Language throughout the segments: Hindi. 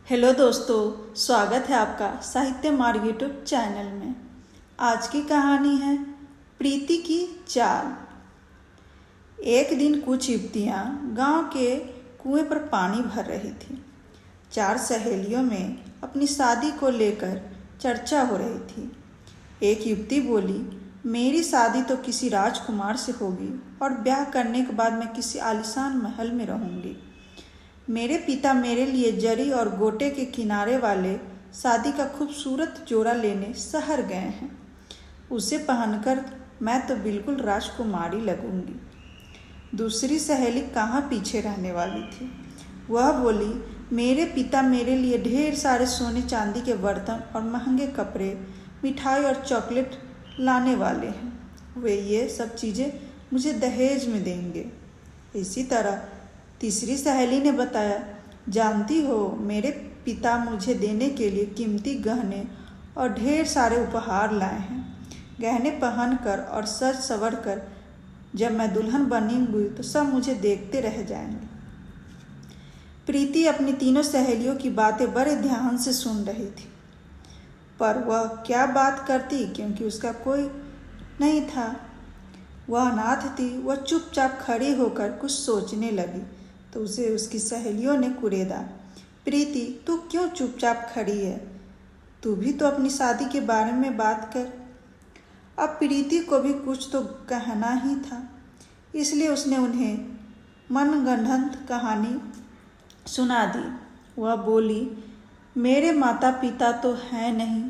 हेलो दोस्तों, स्वागत है आपका साहित्य मार्ग यूट्यूब चैनल में। आज की कहानी है प्रीति की चाल। एक दिन कुछ युवतियाँ गांव के कुएं पर पानी भर रही थी। 4 सहेलियों में अपनी शादी को लेकर चर्चा हो रही थी। एक युवती बोली, मेरी शादी तो किसी राजकुमार से होगी और ब्याह करने के बाद मैं किसी आलीशान महल में रहूंगी। मेरे पिता मेरे लिए जरी और गोटे के किनारे वाले शादी का खूबसूरत जोड़ा लेने शहर गए हैं। उसे पहनकर मैं तो बिल्कुल राजकुमारी लगूंगी। दूसरी सहेली कहाँ पीछे रहने वाली थी। वह बोली, मेरे पिता मेरे लिए ढेर सारे सोने चांदी के बर्तन और महंगे कपड़े, मिठाई और चॉकलेट लाने वाले हैं। वे ये सब चीज़ें मुझे दहेज में देंगे। इसी तरह तीसरी सहेली ने बताया, जानती हो मेरे पिता मुझे देने के लिए कीमती गहने और ढेर सारे उपहार लाए हैं। गहने पहनकर और सज संवर कर जब मैं दुल्हन बनूंगी तो सब मुझे देखते रह जाएंगे। प्रीति अपनी तीनों सहेलियों की बातें बड़े ध्यान से सुन रही थी, पर वह क्या बात करती क्योंकि उसका कोई नहीं था। वह अनाथ थी। वह चुपचाप खड़ी होकर कुछ सोचने लगी तो उसे उसकी सहेलियों ने कुरेदा, प्रीति तू क्यों चुपचाप खड़ी है? तू भी तो अपनी शादी के बारे में बात कर। अब प्रीति को भी कुछ तो कहना ही था, इसलिए उसने उन्हें मनगढ़ंत कहानी सुना दी। वह बोली, मेरे माता पिता तो हैं नहीं,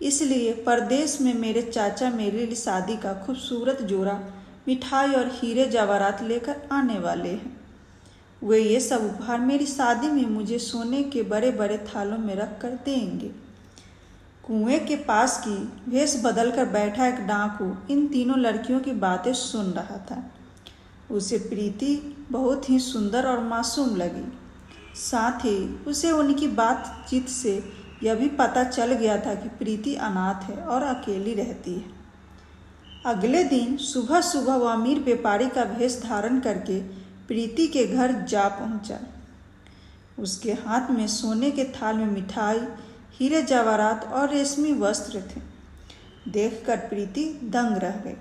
इसलिए परदेश में मेरे चाचा मेरे लिए शादी का खूबसूरत जोड़ा, मिठाई और हीरे जवाहरात लेकर आने वाले हैं। वे ये सब उपहार मेरी शादी में मुझे सोने के बड़े बड़े थालों में रख कर देंगे। कुएं के पास की भेष बदल कर बैठा एक डाकू इन तीनों लड़कियों की बातें सुन रहा था। उसे प्रीति बहुत ही सुंदर और मासूम लगी। साथ ही उसे उनकी बातचीत से यह भी पता चल गया था कि प्रीति अनाथ है और अकेली रहती है। अगले दिन सुबह सुबह वह अमीर व्यापारी का भेष धारण करके प्रीति के घर जा पहुंचा। उसके हाथ में सोने के थाल में मिठाई, हीरे जवाहरात और रेशमी वस्त्र थे। देखकर प्रीति दंग रह गई।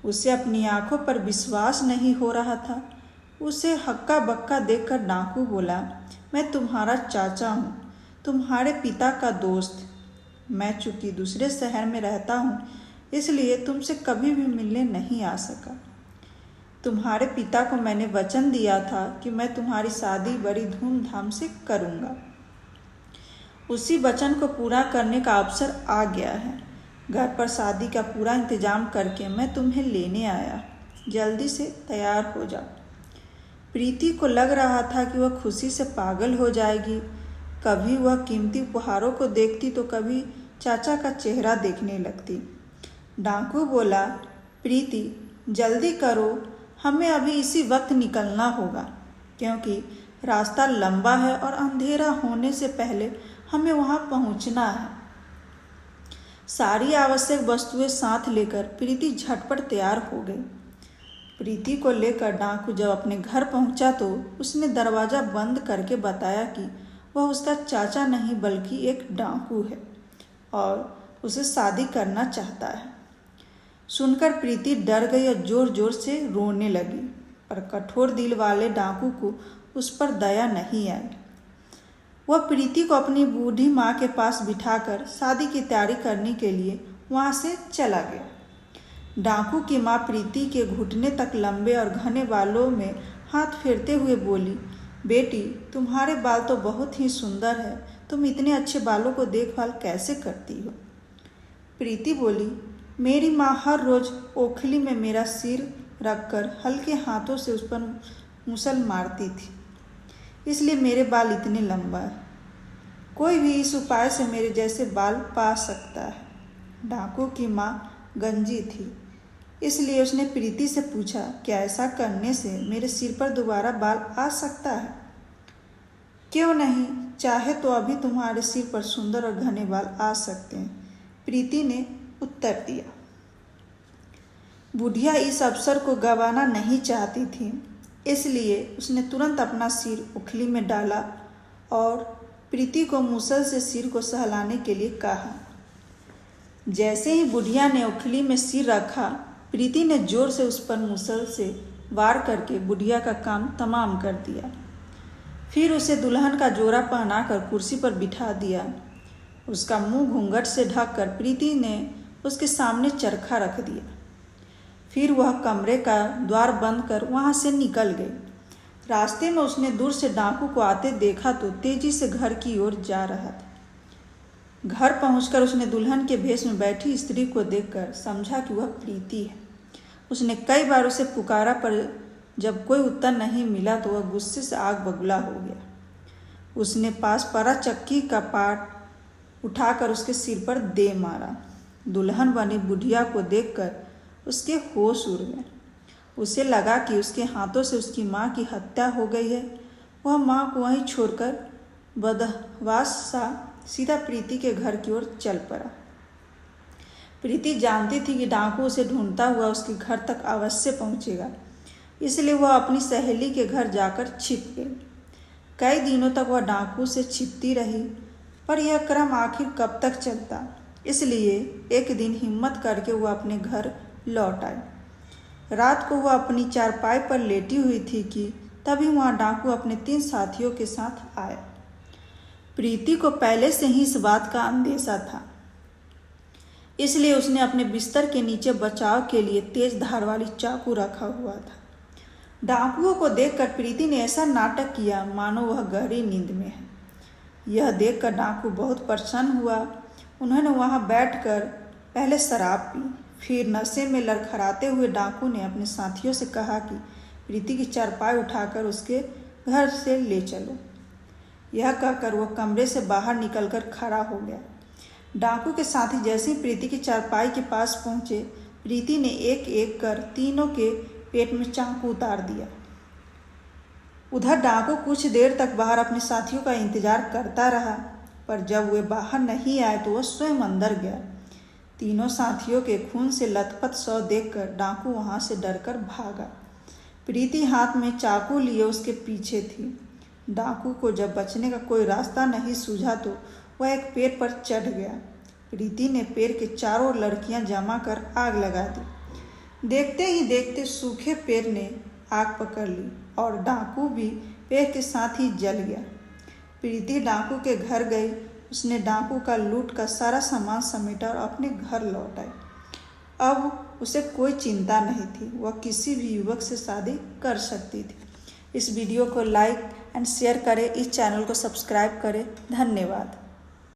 उसे अपनी आंखों पर विश्वास नहीं हो रहा था। उसे हक्का बक्का देखकर डाकू बोला, मैं तुम्हारा चाचा हूँ, तुम्हारे पिता का दोस्त। मैं चूंकि दूसरे शहर में रहता हूँ, इसलिए तुमसे कभी भी मिलने नहीं आ सका। तुम्हारे पिता को मैंने वचन दिया था कि मैं तुम्हारी शादी बड़ी धूमधाम से करूँगा। उसी वचन को पूरा करने का अवसर आ गया है। घर पर शादी का पूरा इंतजाम करके मैं तुम्हें लेने आया। जल्दी से तैयार हो जाओ। प्रीति को लग रहा था कि वह खुशी से पागल हो जाएगी। कभी वह कीमती उपहारों को देखती तो कभी चाचा का चेहरा देखने लगती। डाकू बोला, प्रीति जल्दी करो, हमें अभी इसी वक्त निकलना होगा, क्योंकि रास्ता लंबा है और अंधेरा होने से पहले हमें वहां पहुंचना है। सारी आवश्यक वस्तुएं साथ लेकर प्रीति झटपट तैयार हो गई। प्रीति को लेकर डाकू जब अपने घर पहुंचा तो उसने दरवाज़ा बंद करके बताया कि वह उसका चाचा नहीं बल्कि एक डाकू है और उसे शादी करना चाहता है। सुनकर प्रीति डर गई और जोर जोर से रोने लगी, पर कठोर दिल वाले डाकू को उस पर दया नहीं आई। वह प्रीति को अपनी बूढ़ी माँ के पास बिठाकर शादी की तैयारी करने के लिए वहाँ से चला गया। डाकू की माँ प्रीति के घुटने तक लंबे और घने बालों में हाथ फेरते हुए बोली, बेटी तुम्हारे बाल तो बहुत ही सुंदर है, तुम इतने अच्छे बालों को देखभाल कैसे करती हो? प्रीति बोली, मेरी माँ हर रोज़ ओखली में मेरा सिर रखकर हल्के हाथों से उस पर मुसल मारती थी, इसलिए मेरे बाल इतने लंबा है। कोई भी इस उपाय से मेरे जैसे बाल पा सकता है। डाकू की माँ गंजी थी, इसलिए उसने प्रीति से पूछा, क्या ऐसा करने से मेरे सिर पर दोबारा बाल आ सकता है? क्यों नहीं, चाहे तो अभी तुम्हारे सिर पर सुंदर और घने बाल आ सकते हैं, प्रीति ने उत्तर दिया। बुढ़िया इस अवसर को गंवाना नहीं चाहती थी, इसलिए उसने तुरंत अपना सिर उखली में डाला और प्रीति को मुसल से सिर को सहलाने के लिए कहा। जैसे ही बुढ़िया ने उखली में सिर रखा, प्रीति ने जोर से उस पर मुसल से वार करके बुढ़िया का काम तमाम कर दिया। फिर उसे दुल्हन का जोड़ा पहनाकर कुर्सी पर बिठा दिया। उसका मुंह घूंघट से ढककर प्रीति ने उसके सामने चरखा रख दिया। फिर वह कमरे का द्वार बंद कर वहां से निकल गई। रास्ते में उसने दूर से डाकू को आते देखा तो तेजी से घर की ओर जा रहा था। घर पहुंचकर उसने दुल्हन के भेष में बैठी स्त्री को देखकर समझा कि वह प्रीति है। उसने कई बार उसे पुकारा, पर जब कोई उत्तर नहीं मिला तो वह गुस्से से आग बबूला हो गया। उसने पास पड़ा चक्की का पाट उठाकर उसके सिर पर दे मारा। दुल्हन बनी बुढ़िया को देखकर उसके होश उड़ गए। उसे लगा कि उसके हाथों से उसकी माँ की हत्या हो गई है। वह माँ को वहीं छोड़कर बदहवास सा सीधा प्रीति के घर की ओर चल पड़ा। प्रीति जानती थी कि डाकू उसे ढूंढता हुआ उसके घर तक अवश्य पहुंचेगा, इसलिए वह अपनी सहेली के घर जाकर छिप गई। कई दिनों तक वह डाकू से छिपती रही, पर यह क्रम आखिर कब तक चलता। इसलिए एक दिन हिम्मत करके वह अपने घर लौट आई। रात को वह अपनी चारपाई पर लेटी हुई थी कि तभी वहाँ डाकू अपने 3 साथियों के साथ आया। प्रीति को पहले से ही इस बात का अंदेशा था, इसलिए उसने अपने बिस्तर के नीचे बचाव के लिए तेज धार वाली चाकू रखा हुआ था। डाकुओं को देखकर प्रीति ने ऐसा नाटक किया मानो वह गहरी नींद में है। यह देखकर डाकू बहुत प्रसन्न हुआ। उन्होंने वहां बैठकर पहले शराब पी, फिर नशे में लड़खड़ाते हुए डाकू ने अपने साथियों से कहा कि प्रीति की चारपाई उठाकर उसके घर से ले चलो। यह कहकर वह कमरे से बाहर निकलकर खड़ा हो गया। डाकू के साथी जैसे ही प्रीति की चारपाई के पास पहुंचे, प्रीति ने एक एक कर तीनों के पेट में चाकू उतार दिया। उधर डाकू कुछ देर तक बाहर अपने साथियों का इंतजार करता रहा, पर जब वे बाहर नहीं आए तो वह स्वयं अंदर गया। तीनों साथियों के खून से लथपथ शव देखकर डाकू वहां से डरकर भागा। प्रीति हाथ में चाकू लिए उसके पीछे थी। डाकू को जब बचने का कोई रास्ता नहीं सूझा तो वह एक पेड़ पर चढ़ गया। प्रीति ने पेड़ के चारों ओर लड़कियां जमा कर आग लगा दी। देखते ही देखते सूखे पेड़ ने आग पकड़ ली और डाकू भी पेड़ के साथ ही जल गया। प्रीति डाकू के घर गई। उसने डाकू का लूट का सारा सामान समेटा और अपने घर लौट आई। अब उसे कोई चिंता नहीं थी, वह किसी भी युवक से शादी कर सकती थी। इस वीडियो को लाइक एंड शेयर करें, इस चैनल को सब्सक्राइब करें। धन्यवाद।